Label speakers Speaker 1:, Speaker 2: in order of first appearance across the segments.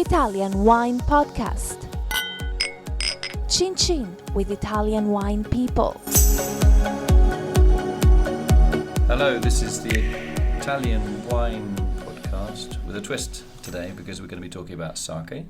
Speaker 1: Italian Wine Podcast. Chin Chin with Italian wine people.
Speaker 2: Hello, this is the Italian Wine Podcast with a twist today because we're going to be talking about sake.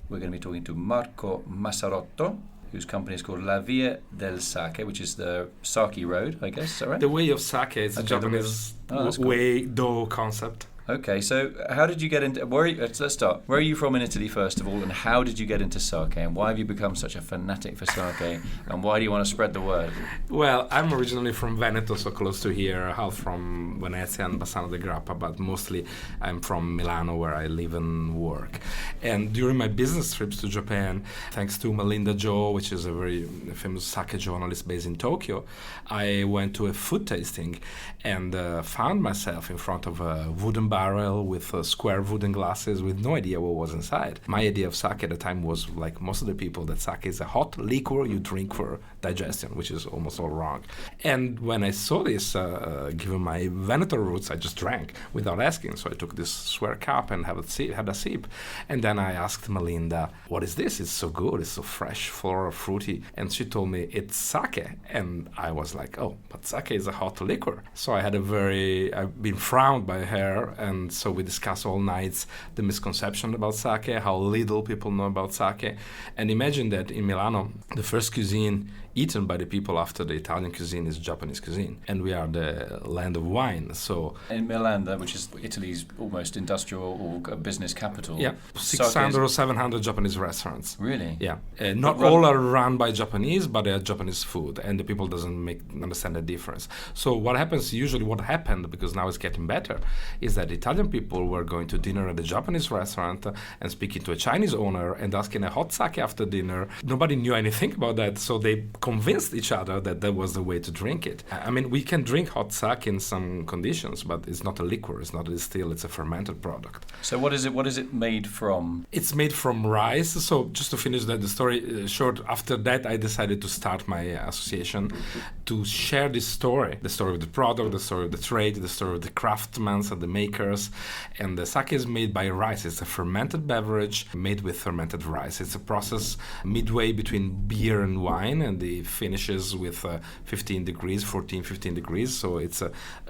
Speaker 2: We're going to be talking to Marco Massarotto, whose company is called La Via del Sake, which is the Sake Road, I guess, is that right?
Speaker 3: The way of sake is a Japanese way dough concept.
Speaker 2: Okay, so how did you get into... let's start. Where are you from in Italy, first of all, and how did you get into sake, and why have you become such a fanatic for sake, and why do you want to spread the word?
Speaker 3: Well, I'm originally from Veneto, so close to here, half from Venezia and Bassano del Grappa, but mostly I'm from Milano, where I live and work. And during my business trips to Japan, thanks to Melinda Jo, which is a very famous sake journalist based in Tokyo, I went to a food tasting and found myself in front of a wooden barrel with square wooden glasses with no idea what was inside. My idea of sake at the time was, like most of the people, that sake is a hot liquor you drink for digestion, which is almost all wrong. And when I saw this, given my Veneto roots, I just drank without asking. So I took this square cup and had a sip. And then I asked Melinda, what is this? It's so good, it's so fresh, floral, fruity. And she told me, it's sake. And I was like, oh, but sake is a hot liquor. So I've been frowned by her. And so we discussed all nights the misconception about sake, how little people know about sake. And imagine that in Milano, the first cuisine eaten by the people after the Italian cuisine is Japanese cuisine. And we are the land of wine. So
Speaker 2: in Milan, which is Italy's almost industrial or business capital.
Speaker 3: Yeah, 600 or 700 Japanese restaurants.
Speaker 2: Really?
Speaker 3: Yeah. Not all are run by Japanese, but they are Japanese food. And the people doesn't understand the difference. So what happened, because now it's getting better, is that Italian people were going to dinner at a Japanese restaurant and speaking to a Chinese owner and asking a hot sake after dinner. Nobody knew anything about that, so they convinced each other that was the way to drink it. I mean, we can drink hot sake in some conditions, but it's not a liquor, it's not a distill, it's a fermented product.
Speaker 2: So what is it made from?
Speaker 3: It's made from rice. So just to finish the story short, after that I decided to start my association to share this story, the story of the product, the story of the trade, the story of the craftsmen and the makers. And the sake is made by rice. It's a fermented beverage made with fermented rice. It's a process midway between beer and wine, and the finishes with 15 degrees. So it's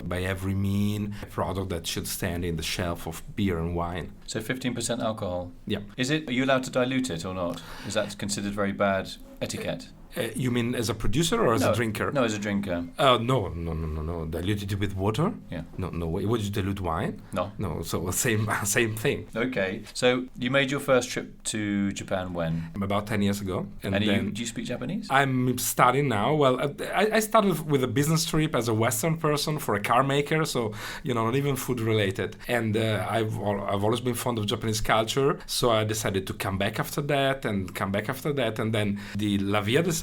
Speaker 3: by every mean a product that should stand in the shelf of beer and wine.
Speaker 2: So 15% alcohol?
Speaker 3: Yeah.
Speaker 2: Are you allowed to dilute it or not? Is that considered very bad etiquette?
Speaker 3: You mean as a producer or as a drinker?
Speaker 2: No, as a drinker.
Speaker 3: No. Dilute it with water?
Speaker 2: Yeah.
Speaker 3: No way. Would you dilute wine?
Speaker 2: No.
Speaker 3: So same thing.
Speaker 2: Okay. So you made your first trip to Japan when?
Speaker 3: About 10 years ago.
Speaker 2: And do you speak Japanese?
Speaker 3: I'm studying now. Well, I started with a business trip as a Western person for a car maker, so, not even food related. And I've always been fond of Japanese culture, so I decided to come back after that, and then the La Via del Sake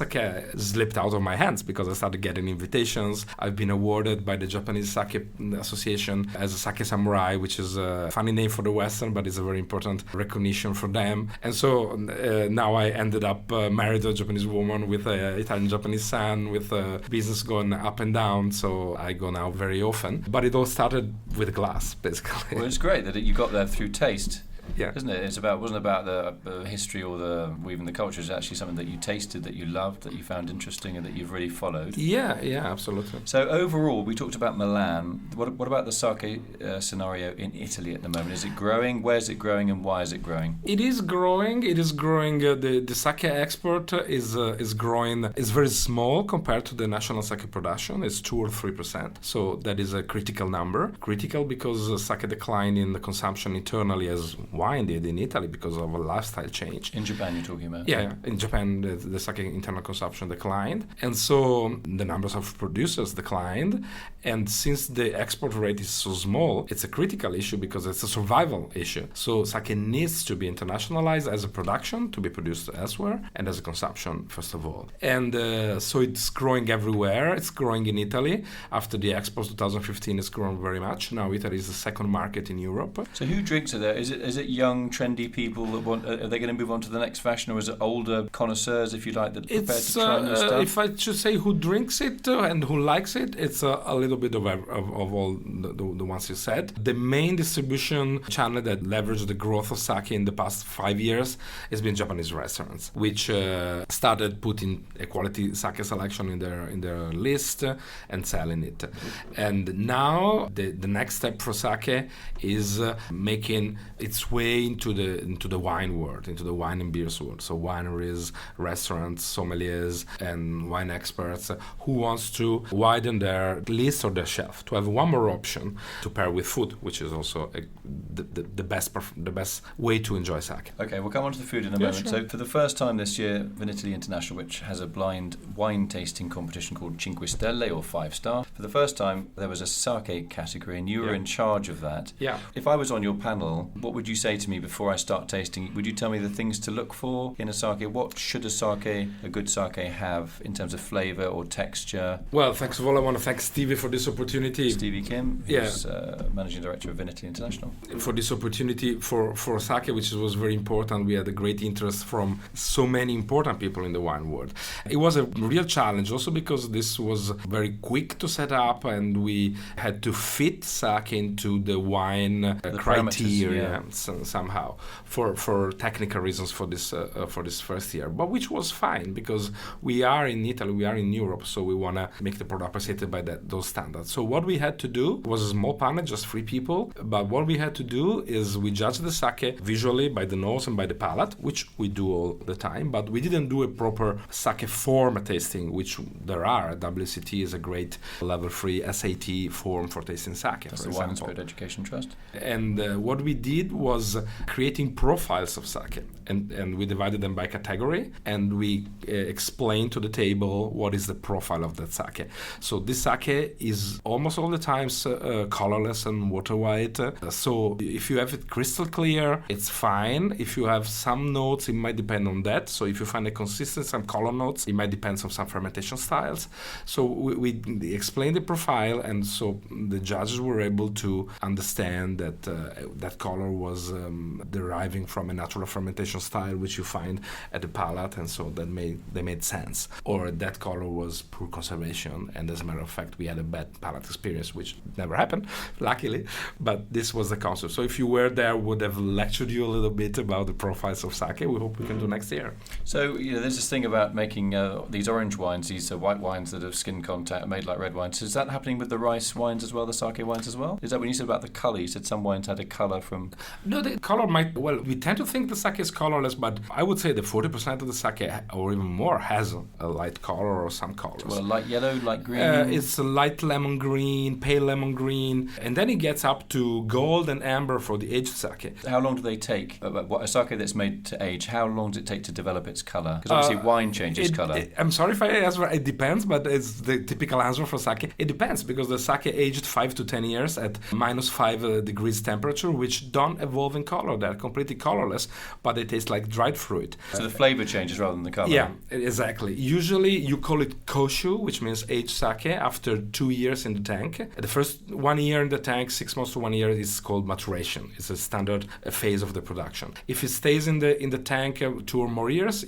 Speaker 3: slipped out of my hands because I started getting invitations. I've been awarded by the Japanese Sake Association as a Sake Samurai, which is a funny name for the Western, but it's a very important recognition for them. And so now I ended up married to a Japanese woman with an Italian-Japanese son, with business going up and down, so I go now very often. But it all started with glass, basically.
Speaker 2: Well, it's great that you got there through taste.
Speaker 3: Yeah,
Speaker 2: isn't it? Wasn't about the history or even the culture. It's actually something that you tasted, that you loved, that you found interesting, and that you've really followed.
Speaker 3: Yeah, absolutely.
Speaker 2: So overall, we talked about Milan. What about the sake scenario in Italy at the moment? Is it growing? Where is it growing, and why is it growing?
Speaker 3: It is growing. The sake export is growing. It's very small compared to the national sake production. It's 2 or 3%. So that is a critical number. Critical because sake declined in the consumption internally as wine did in Italy because of a lifestyle change.
Speaker 2: In Japan, you're talking about?
Speaker 3: Yeah. In Japan, the sake internal consumption declined. And so the numbers of producers declined. And since the export rate is so small, it's a critical issue because it's a survival issue. So sake needs to be internationalized as a production to be produced elsewhere and as a consumption, first of all. And so it's growing everywhere. It's growing in Italy. After the exports 2015, it's grown very much. Now Italy is the second market in Europe.
Speaker 2: So who drinks it there? Is it young, trendy people that want? Are they going to move on to the next fashion, or is it older connoisseurs, if you like, that are prepared to try new stuff?
Speaker 3: If I should say who drinks it and who likes it, it's a little bit of all the ones you said. The main distribution channel that leveraged the growth of sake in the past 5 years has been Japanese restaurants, which started putting a quality sake selection in their list and selling it. And now the next step for sake is making its way into the wine world, into the wine and beers world. So wineries, restaurants, sommeliers, and wine experts who wants to widen their list or their shelf to have one more option to pair with food, which is also the best way to enjoy sake.
Speaker 2: Okay, we'll come on to the food in a moment. Sure. So for the first time this year, Vinitaly International, which has a blind wine tasting competition called Cinque Stelle, or 5 star, for the first time there was a sake category, and you were in charge of that.
Speaker 3: Yeah.
Speaker 2: If I was on your panel, what would you say to me before I start tasting? Would you tell me the things to look for in a sake? What should a good sake have in terms of flavour or texture?
Speaker 3: Well, first of all, I want to thank Stevie for this opportunity.
Speaker 2: Stevie Kim, who's Managing Director of Vinitaly International.
Speaker 3: For this opportunity for sake, which was very important. We had a great interest from so many important people in the wine world. It was a real challenge also because this was very quick to set up, and we had to fit sake into the wine criteria somehow for technical reasons for this first year, but which was fine because we are in Italy, we are in Europe, so we want to make the product appreciated by those standards. So what we had to do was a small panel, just 3 people, but what we had to do is we judged the sake visually by the nose and by the palate, which we do all the time, but we didn't do a proper sake form tasting, which there are. WCT is a great level 3 SAT form for tasting sake.
Speaker 2: That's the Wine and Spirit Education Trust.
Speaker 3: And what we did was creating profiles of sake, and we divided them by category, and we explained to the table what is the profile of that sake. So this sake is almost all the times colorless and water white. So if you have it crystal clear, it's fine. If you have some notes, it might depend on that. So if you find a consistent some color notes, it might depend on some fermentation styles. So we explained the profile, and so the judges were able to understand that that color was deriving from a natural fermentation style which you find at the palate, and so they made sense. Or that color was poor conservation, and as a matter of fact we had a bad palate experience, which never happened, luckily, but this was the concept. So if you were there, would have lectured you a little bit about the profiles of sake. We hope we can do next year.
Speaker 2: So there's this thing about making these orange wines, these white wines that have skin contact, made like red wines. Is that happening with the rice wines as well, the sake wines as well? Is that when you said about the colour, you said some wines had a colour from...
Speaker 3: No, the colour might... Well, we tend to think the sake is colourless, but I would say that 40% of the sake, or even more, has a light colour or some colours.
Speaker 2: Well, light yellow, light green?
Speaker 3: It's a light lemon green, pale lemon green, and then it gets up to gold and amber for the aged sake.
Speaker 2: How long do they take? A sake that's made to age, how long does it take to develop its colour? Because obviously wine changes colour.
Speaker 3: I'm sorry if I answer, it depends, but it's the typical answer for sake. It depends, because the sake aged 5 to 10 years at -5 degrees temperature, which don't evolve in color. They're completely colorless, but they taste like dried fruit.
Speaker 2: So the flavour changes rather than the colour?
Speaker 3: Yeah, exactly. Usually you call it koshu, which means aged sake, after 2 years in the tank. The first 1 year in the tank, 6 months to 1 year, is called maturation. It's a standard phase of the production. If it stays in the tank 2 or more years,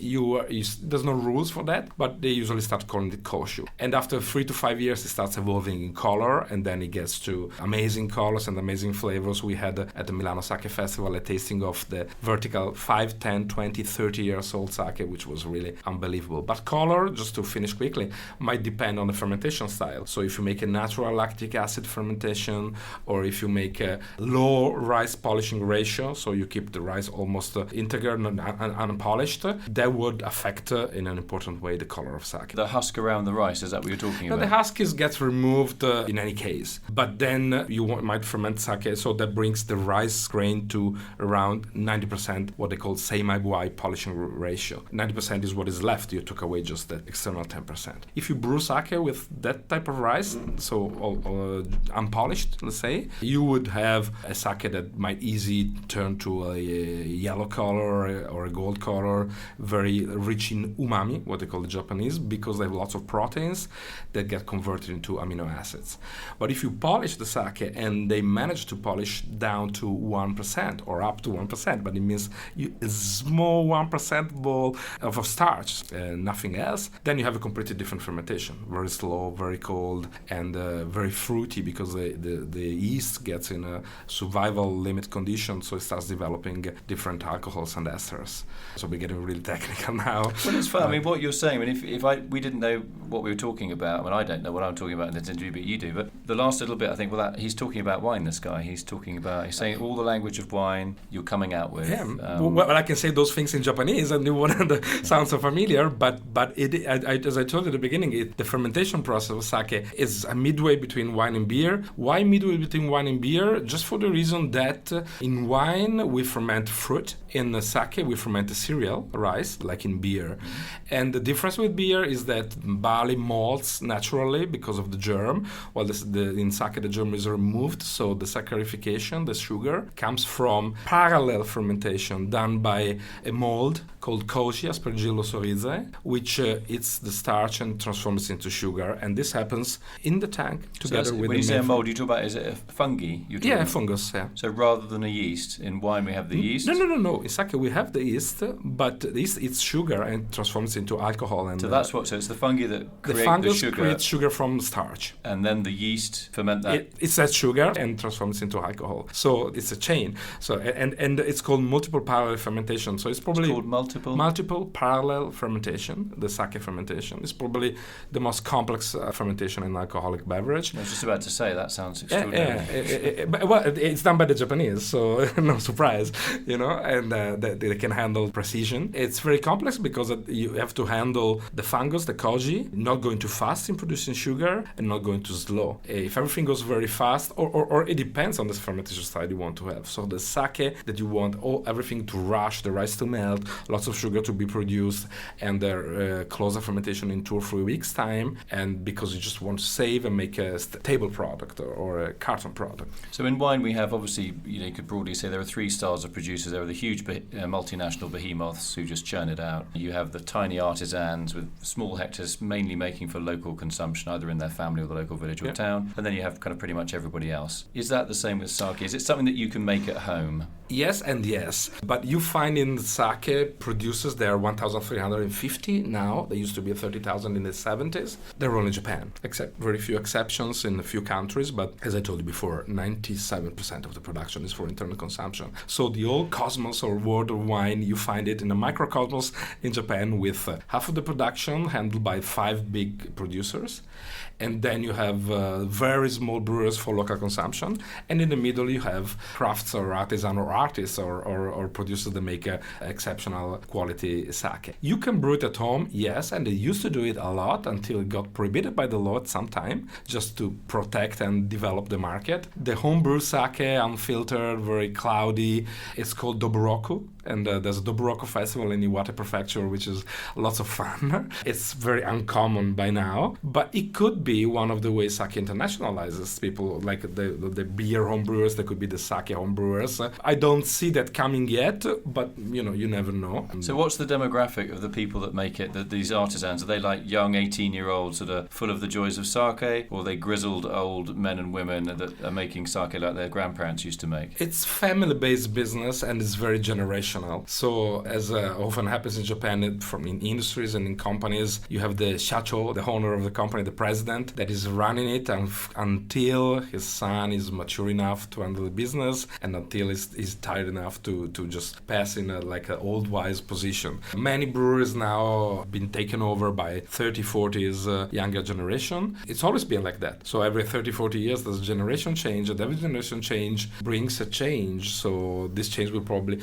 Speaker 3: there's no rules for that, but they usually start calling it koshu. And after 3 to 5 years, it starts evolving in color, and then it gets to amazing colors and amazing flavors. We had at the Milano Sake Festival a tasting of the vertical 5, 10, 20, 30 years old sake, which was really unbelievable. But color, just to finish quickly, might depend on the fermentation style. So if you make a natural lactic acid fermentation, or if you make a low rice polishing ratio, so you keep the rice almost integral and unpolished, that would affect in an important way the color of sake.
Speaker 2: The husk around the rice, is that what you're talking about?
Speaker 3: The husk gets removed in any case, but then you might ferment sake, so that brings the rice grain to around 90%, what they call seimai-buai polishing ratio. 90% is what is left. You took away just the external 10%. If you brew sake with that type of rice, so unpolished, let's say, you would have a sake that might easily turn to a yellow color or a gold color, very rich in umami, what they call the Japanese, because they have lots of proteins that get converted into amino acids. But if you polish the sake and they manage to polish down to 1%, 1% or up to 1%, but it means a small 1% ball of a starch, nothing else. Then you have a completely different fermentation, very slow, very cold, and very fruity, because the yeast gets in a survival limit condition, so it starts developing different alcohols and esters. So we're getting really technical now.
Speaker 2: Well, it's fun. I mean, what you're saying, I mean, if we didn't know what we were talking about, I mean, I don't know what I'm talking about in this interview, but you do. But the last little bit, I think, he's talking about wine, this guy. He's saying all the language of wine you're coming out with.
Speaker 3: Yeah, well, I can say those things in Japanese, and it sounds so familiar, but as I told you at the beginning, the fermentation process of sake is a midway between wine and beer. Why midway between wine and beer? Just for the reason that in wine we ferment fruit, in sake we ferment cereal, rice, like in beer. And the difference with beer is that barley malts naturally because of the germ, while in sake the germ is removed, so the saccharification, the sugar, comes from parallel fermentation done by a mold called koji, Aspergillus oryzae, which eats the starch and transforms it into sugar, and this happens in the tank together with.
Speaker 2: When you say a mold, you talk about, is it a fungi?
Speaker 3: Yeah, fungus. Yeah.
Speaker 2: So rather than a yeast, in wine we have the yeast.
Speaker 3: No. In sake we have the yeast, but the yeast eats sugar and transforms into alcohol. And
Speaker 2: so that's what. So it's the fungi that create
Speaker 3: the fungus
Speaker 2: sugar.
Speaker 3: Creates sugar from starch,
Speaker 2: and then the yeast ferment that.
Speaker 3: It's that sugar and transforms into alcohol. So it's a chain. So and it's called multiple parallel fermentation. So it's called multiple parallel fermentation. The sake fermentation is probably the most complex fermentation in alcoholic beverage.
Speaker 2: I was just about to say that sounds extraordinary.
Speaker 3: Well, it's done by the Japanese, so no surprise, and they can handle precision. It's very complex because you have to handle the fungus, the koji, not going too fast in producing sugar and not going too slow. If everything goes very fast, or it depends on the fermentation style you want to have. So the sake that you want everything to rush, the rice to melt, lots of sugar to be produced, and close the fermentation in 2 or 3 weeks time, and because you just want to save and make a table product or a carton product.
Speaker 2: So in wine we have, obviously, you could broadly say there are 3 styles of producers. There are the huge multinational behemoths who just churn it out. You have the tiny artisans with small hectares, mainly making for local consumption, either in their family or the local village or town. And then you have kind of pretty much everybody else. Is that the same with sake? Is it something that you can make at home?
Speaker 3: Yes and yes. But you find in sake producers, there are 1,350 now. There used to be 30,000 in the 70s. They're all in Japan, except very few exceptions in a few countries. But as I told you before, 97% of the production is for internal consumption. So the old cosmos or world of wine, you find it in a microcosmos in Japan with half of the production handled by 5 big producers. And then you have very small brewers for local consumption. And in the middle you have crafts or artisan or artists or producers that make exceptional quality sake. You can brew it at home, yes, and they used to do it a lot until it got prohibited by the law at some time, just to protect and develop the market. The homebrew sake, unfiltered, very cloudy, it's called Doboroku. And there's a Doboroku festival in Iwate Prefecture, which is lots of fun. It's very uncommon by now, but it could be one of the ways sake internationalizes people, like the beer homebrewers. There could be the sake homebrewers. I don't see that coming yet, but you never know.
Speaker 2: So what's the demographic of the people that make it, these artisans? Are they like young 18-year-olds that are full of the joys of sake, or are they grizzled old men and women that are making sake like their grandparents used to make?
Speaker 3: It's family-based business, and it's very generational. So, as often happens in Japan, in industries and in companies, you have the shacho, the owner of the company, the president, that is running it until his son is mature enough to handle the business, and until he's tired enough to just pass in an old wise position. Many breweries now have been taken over by 30, 40s younger generation. It's always been like that. So every 30, 40 years there's a generation change, and every generation change brings a change. So this change will probably...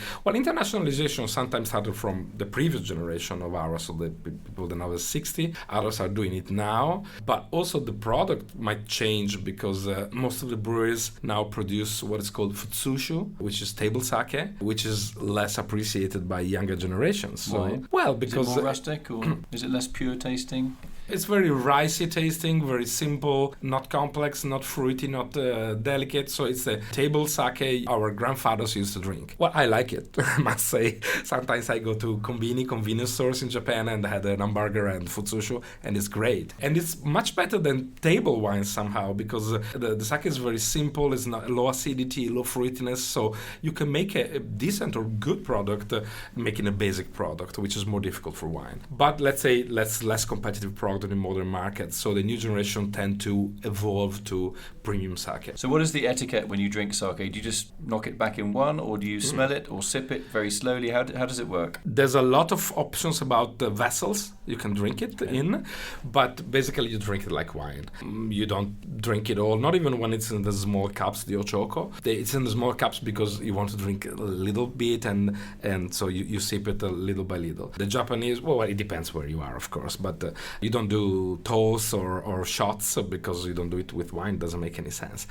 Speaker 3: Internationalization sometimes started from the previous generation of ours, so the people that now are 60. Others are doing it now. But also the product might change because most of the breweries now produce what is called futsushu, which is table sake, which is less appreciated by younger generations. So,
Speaker 2: why?
Speaker 3: Well, because...
Speaker 2: Is it more rustic, or is it less pure tasting?
Speaker 3: It's very ricey tasting, very simple, not complex, not fruity, not delicate. So it's a table sake our grandfathers used to drink. Well, I like it, I must say. Sometimes I go to convenience stores in Japan and had an hamburger and futsushu, and it's great. And it's much better than table wine somehow, because the sake is very simple, it's not low acidity, low fruitiness, so you can make a decent or good product making a basic product, which is more difficult for wine. But let's say less competitive product in modern markets, so the new generation tend to evolve to premium sake.
Speaker 2: So what is the etiquette when you drink sake? Do you just knock it back in one, or do you smell it or sip it very slowly? How does it work?
Speaker 3: There's a lot of options about the vessels you can drink it in, but basically you drink it like wine. You don't drink it all, not even when it's in the small cups, the ochoko. It's in the small cups because you want to drink a little bit, and so you sip it little by little. The Japanese, well, it depends where you are, of course, but you don't do toasts or shots because you don't do it with wine. It doesn't make any sense.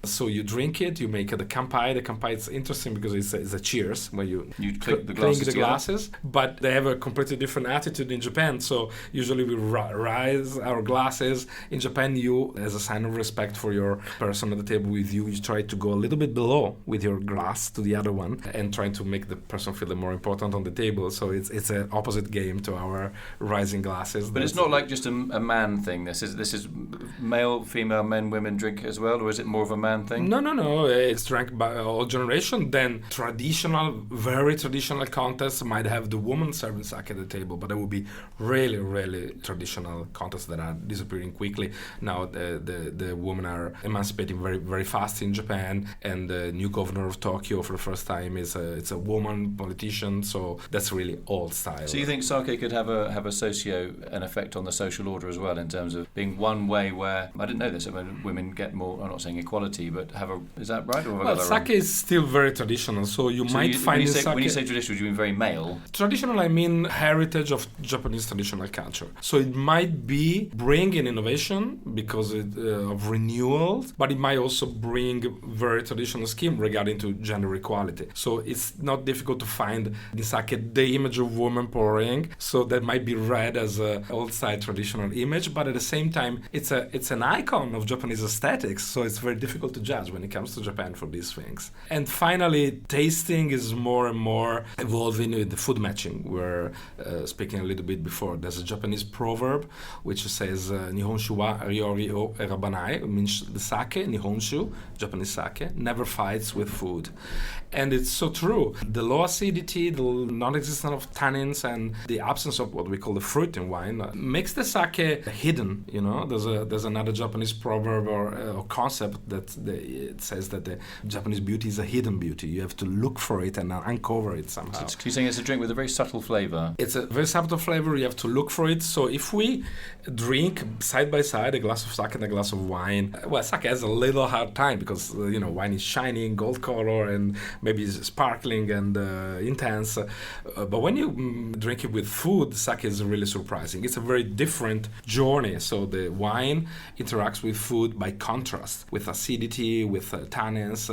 Speaker 3: So you drink it, you make the kanpai. The kanpai is interesting because it's a cheers where you
Speaker 2: clink the
Speaker 3: glasses, but they have a completely different attitude in Japan. So usually we raise our glasses. In Japan, you, as a sign of respect for your person at the table with you, you try to go a little bit below with your glass to the other one and trying to make the person feel more important on the table. So it's an opposite game to our rising glasses.
Speaker 2: But it's not like just a man thing. This is male, female, men, women drink as well, or is it more of a man thing?
Speaker 3: No. It's drank by all generation. Then very traditional contests might have the woman serving sake at the table, but there will be really traditional contests that are disappearing quickly. Now the women are emancipating very, very fast in Japan, and the new governor of Tokyo for the first time it's a woman politician, so that's really old style.
Speaker 2: So you think sake could have an effect on the social order as well, in terms of being one way where, I didn't know this, when women get more, I'm not saying equality, but is that right? Or
Speaker 3: well, sake is still very traditional, so you might find in sake...
Speaker 2: When you say traditional, do you mean very male?
Speaker 3: Traditional, I mean heritage of Japanese traditional culture. So it might be bringing innovation because of renewal, but it might also bring very traditional scheme regarding to gender equality. So it's not difficult to find in sake the image of woman pouring, so that might be read as an old-style traditional image, but at the same time, it's an icon of Japanese aesthetics, so it's very difficult to judge when it comes to Japan for these things. And finally, tasting is more and more evolving with the food matching. We're speaking a little bit before. There's a Japanese proverb which says Nihonshu wa ryori o erabanai, means the sake, Nihonshu, Japanese sake, never fights with food. And it's so true. The low acidity, the non-existence of tannins, and the absence of what we call the fruit in wine makes the sake hidden. You know, there's another Japanese proverb or concept that it says that the Japanese beauty is a hidden beauty. You have to look for it and uncover it somehow.
Speaker 2: So you're saying it's a drink with a very subtle flavor.
Speaker 3: It's a very subtle flavor. You have to look for it. So if we drink side by side a glass of sake and a glass of wine, well, sake has a little hard time because wine is shining, gold color, and maybe it's sparkling and intense. But when you drink it with food, sake is really surprising. It's a very different journey. So the wine interacts with food by contrast, with acidity, with tannins,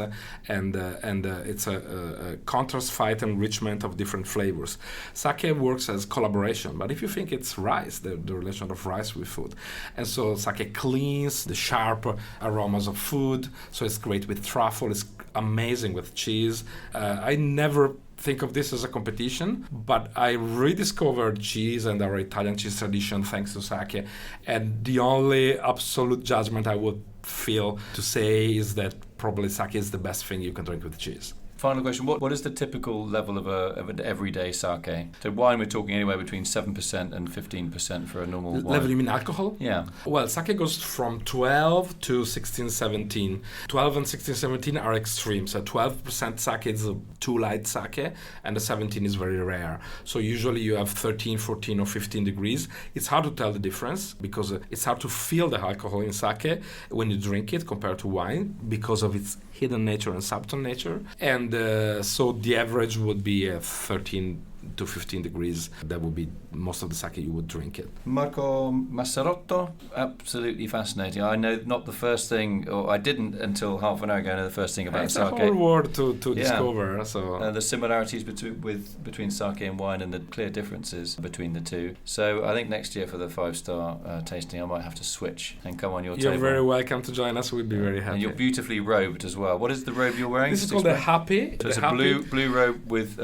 Speaker 3: and it's a contrast fight enrichment of different flavors. Sake works as collaboration, but if you think it's rice, the relation of rice with food. And so sake cleans the sharp aromas of food, so it's great with truffle, it's amazing with cheese. I never think of this as a competition, but I rediscovered cheese and our Italian cheese tradition thanks to sake, and the only absolute judgment I would feel to say is that probably sake is the best thing you can drink with cheese.
Speaker 2: Final question, what is the typical level of an everyday sake? So wine, we're talking anywhere between 7% and 15% for a normal wine.
Speaker 3: Level, you mean alcohol?
Speaker 2: Yeah.
Speaker 3: Well, sake goes from 12 to 16, 17. 12 and 16, 17 are extreme. So 12% sake is too light sake, and the 17 is very rare. So usually you have 13, 14 or 15 degrees. It's hard to tell the difference because it's hard to feel the alcohol in sake when you drink it compared to wine because of its hidden nature and subtle nature. And so the average would be 13 to 15 degrees. That would be most of the sake you would drink it.
Speaker 2: Marco Massarotto, absolutely fascinating. I know not the first thing, or I didn't until half an hour ago know the first thing about
Speaker 3: It's
Speaker 2: sake.
Speaker 3: a whole world to discover. So
Speaker 2: the similarities between sake and wine and the clear differences between the two. So I think next year for the 5-star tasting, I might have to switch and come on your table.
Speaker 3: You're very welcome to join us. We'd be very happy.
Speaker 2: And you're beautifully robed as well. What is the robe you're wearing?
Speaker 3: This is called the happy.
Speaker 2: So it's a blue robe with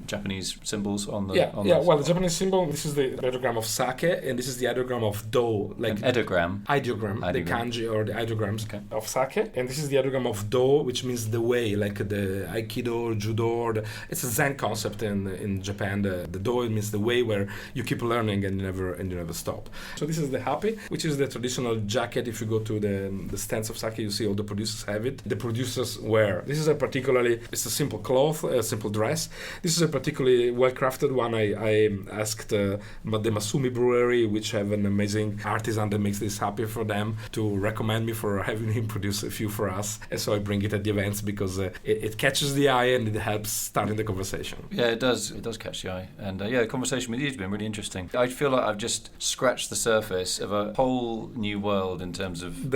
Speaker 2: Japanese symbols on the.
Speaker 3: Well, the Japanese symbol. This is the ideogram of sake, and this is the ideogram of do. Like
Speaker 2: an ideogram.
Speaker 3: The kanji or the ideograms of sake, and this is the ideogram of do, which means the way, like the aikido, judo. It's a Zen concept in Japan. The do means the way where you keep learning and you never stop. So this is the happy, which is the traditional jacket. If you go to the stands of sake, you see all the producers have it. The producers wear. This is it's a simple cloth, a simple dress. This is a particularly well-crafted one. I asked the Masumi Brewery, which have an amazing artisan that makes this happy for them, to recommend me for having him produce a few for us. And so I bring it at the events because it catches the eye and it helps starting the conversation.
Speaker 2: Yeah, it does. It does catch the eye. And the conversation with you has been really interesting. I feel like I've just scratched the surface of a whole new world in terms of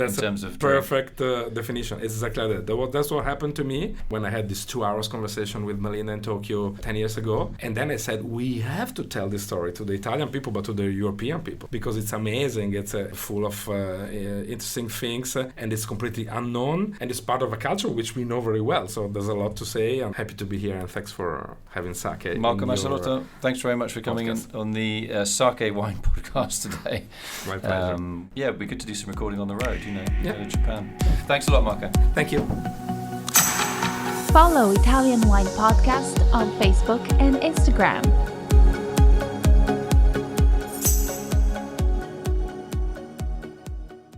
Speaker 3: perfect definition. It's exactly that. That's what happened to me when I had this 2 hours conversation with Melina in Tokyo 10 years ago. And then I said, we have to tell this story to the Italian people, but to the European people, because it's amazing. It's full of interesting things, and it's completely unknown, and it's part of a culture which we know very well. So there's a lot to say. I'm happy to be here, and thanks for having sake.
Speaker 2: Marco Massarotto, thanks very much for coming in on the Sake Wine podcast today.
Speaker 3: My pleasure.
Speaker 2: It'd be good to do some recording on the road, go to Japan. Thanks a lot, Marco.
Speaker 3: Thank you.
Speaker 1: Follow Italian Wine Podcast on Facebook and Instagram.